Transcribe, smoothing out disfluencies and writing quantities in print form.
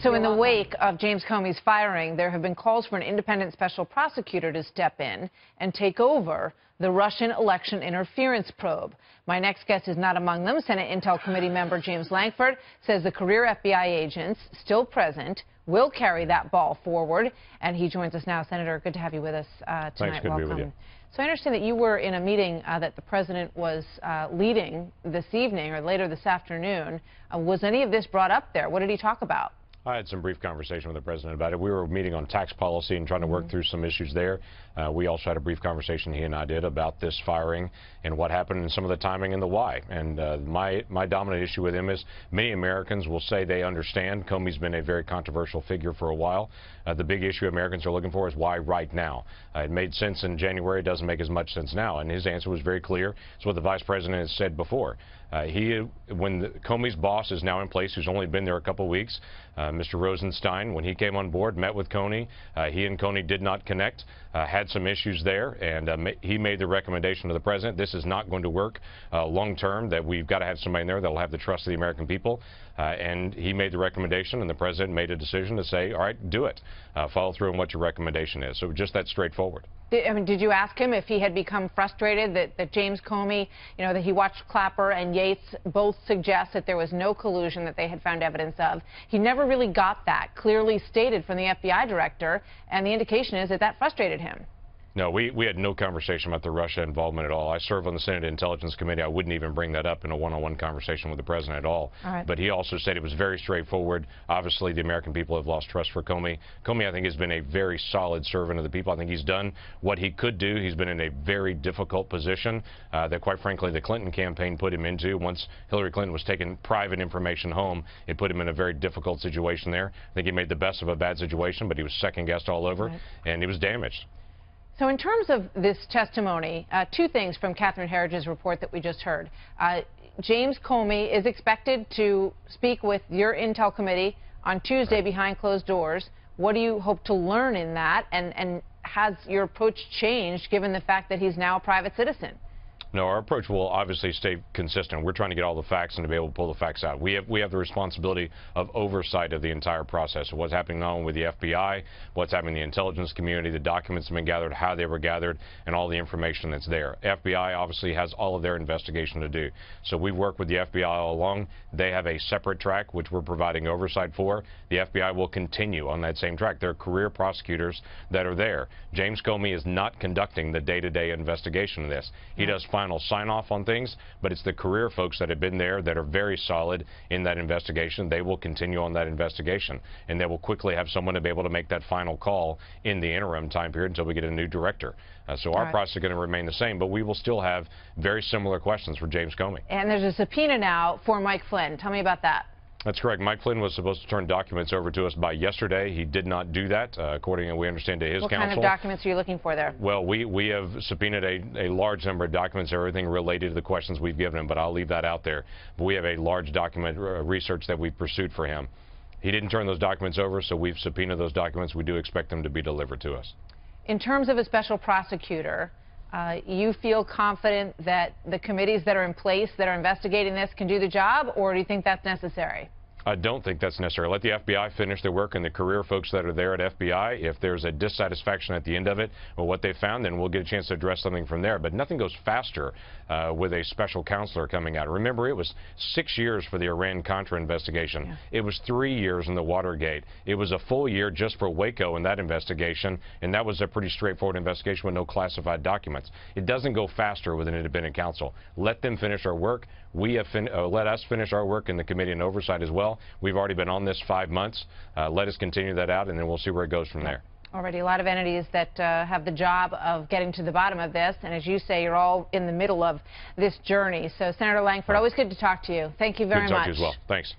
So in the wake of James Comey's firing, there have been calls for an independent special prosecutor to step in and take over the Russian election interference probe. My next guest is not among them. Senate Intel Committee member James Lankford says the career FBI agents still present will carry that ball forward. And he joins us now. Senator, good to have you with us tonight. Thanks, good to be with you. So I understand that you were in a meeting that the president was leading this evening or later this afternoon. Was any of this brought up there? What did he talk about? I had some brief conversation with the president about it. We were meeting on tax policy and trying to work through some issues there. We also had a brief conversation, he and I did, about this firing and what happened and some of the timing and the why. And my dominant issue with him is many Americans will say they understand. Comey's been a very controversial figure for a while. The big issue Americans are looking for is why right now. It made sense in January. It doesn't make as much sense now. And his answer was very clear. It's what the vice president has said before. When Comey's boss is now in place, who's only been there a couple of weeks, Mr. Rosenstein, when he came on board, met with Comey. He and Comey did not connect, had some issues there, and he made the recommendation to the president. This is not going to work long term, that we've got to have somebody in there that will have the trust of the American people. And he made the recommendation, and the president made a decision to say, all right, do it. Follow through on what your recommendation is. So just that straightforward. Did you ask him if he had become frustrated that James Comey, that he watched Clapper and Yates both suggest that there was no collusion that they had found evidence of? He never really got that clearly stated from the FBI director, and the indication is that frustrated him. No, we had no conversation about the Russia involvement at all. I serve on the Senate Intelligence Committee. I wouldn't even bring that up in a one-on-one conversation with the president at all. But he also said it was very straightforward. Obviously, the American people have lost trust for Comey. Comey, I think, has been a very solid servant of the people. I think he's done what he could do. He's been in a very difficult position that, quite frankly, the Clinton campaign put him into. Once Hillary Clinton was taking private information home, it put him in a very difficult situation there. I think he made the best of a bad situation, but he was second-guessed all over, and he was damaged. So in terms of this testimony, two things from Catherine Herridge's report that we just heard. James Comey is expected to speak with your Intel Committee on Tuesday behind closed doors. What do you hope to learn in that? And has your approach changed given the fact that he's now a private citizen? No, our approach will obviously stay consistent. We're trying to get all the facts and to be able to pull the facts out. We have the responsibility of oversight of the entire process of what's happening not only with the FBI, what's happening in the intelligence community, the documents that have been gathered, how they were gathered, and all the information that's there. FBI obviously has all of their investigation to do. So we've worked with the FBI all along. They have a separate track, which we're providing oversight for. The FBI will continue on that same track. There are career prosecutors that are there. James Comey is not conducting the day-to-day investigation of this. He does final sign-off on things, but it's the career folks that have been there that are very solid in that investigation. They will continue on that investigation, and they will quickly have someone to be able to make that final call in the interim time period until we get a new director. So our process is going to remain the same, but we will still have very similar questions for James Comey. And there's a subpoena now for Mike Flynn. Tell me about that. That's correct. Mike Flynn was supposed to turn documents over to us by yesterday. He did not do that, according to what we understand to his counsel. What kind of documents are you looking for there? Well, we have subpoenaed a large number of documents, everything related to the questions we've given him, but I'll leave that out there. But we have a large document research that we've pursued for him. He didn't turn those documents over, so we've subpoenaed those documents. We do expect them to be delivered to us. In terms of a special prosecutor, you feel confident that the committees that are in place that are investigating this can do the job, or do you think that's necessary? I don't think that's necessary. Let the FBI finish their work and the career folks that are there at FBI. If there's a dissatisfaction at the end of it or what they found, then we'll get a chance to address something from there. But nothing goes faster with a special counselor coming out. Remember, it was 6 years for the Iran-Contra investigation. It was 3 years in the Watergate. It was a full year just for Waco in that investigation, and that was a pretty straightforward investigation with no classified documents. It doesn't go faster with an independent counsel. Let them finish our work. Let us finish our work in the Committee on Oversight as well. We've already been on this 5 months. Let us continue that out, and then we'll see where it goes from there. Already a lot of entities that have the job of getting to the bottom of this, and as you say, you're all in the middle of this journey. So, Senator Lankford, always good to talk to you. Thank you very much. Good to talk to you as well. Thanks.